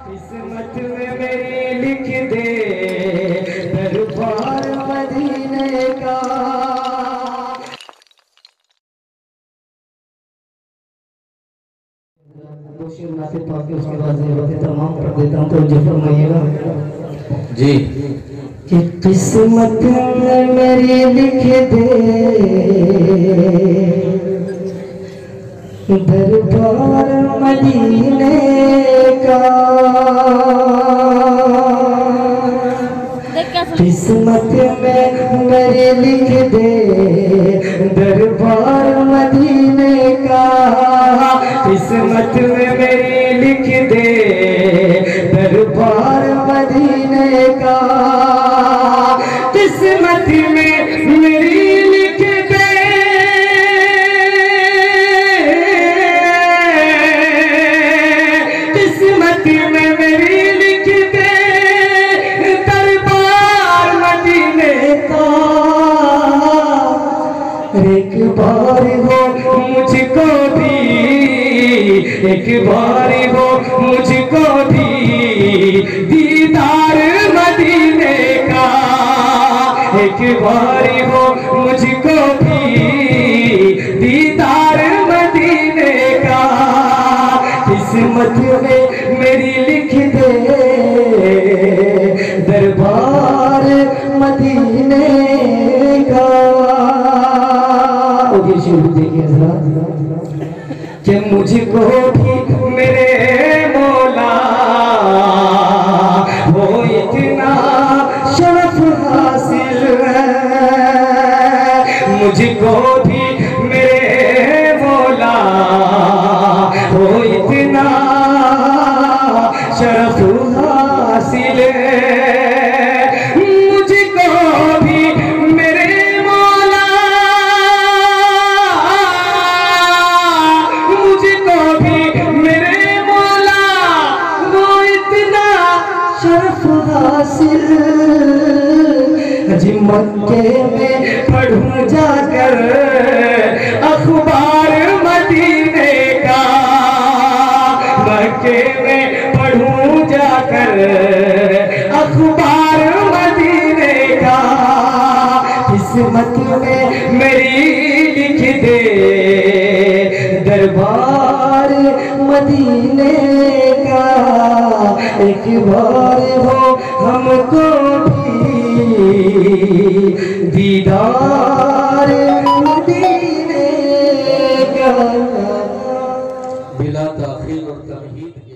किस्मत में मेरी लिख दे दरबार मदीने का। उसके बाद तमाम कर देता हूँ तो जो फरमाइएगा जी कि किस्मत में मेरी लिख दे दरबार मदीने का। किस्मत में मेरे लिख दे दरबार मदीने का। किस्मत में मेरी लिख दे दरबार मदीने का। किस्मत में मेरी लिख दे किस्मत में मेरी लिख दे दरबार मदीने का। एक बार हो मुझको भी एक बार हो मुझको भी दीदार मदीने का। एक बार हो मुझको भी दीदार मदीने का। किस्मत में मेरी लिख दे दरबार मदीने का। देखिए कि मुझको भी मेरे मौला वो इतना शरफ हासिल है। मुझको भी मेरे मौला वो इतना शरफ हासिल है। मुझको भी मेरे मौला मुझको भी मेरे मौला वो इतना शरफ हासिल। जी मक्के में पढ़ूं जाकर अखबार मदीने का। मक्के में पढ़ूं जाकर अखबार मदीने का। किस्मत में मेरी लिख दे दरबार मदीने का। एक बार हो हमको भी दीदार मदीने का। बिला ताखीर और तमहीद।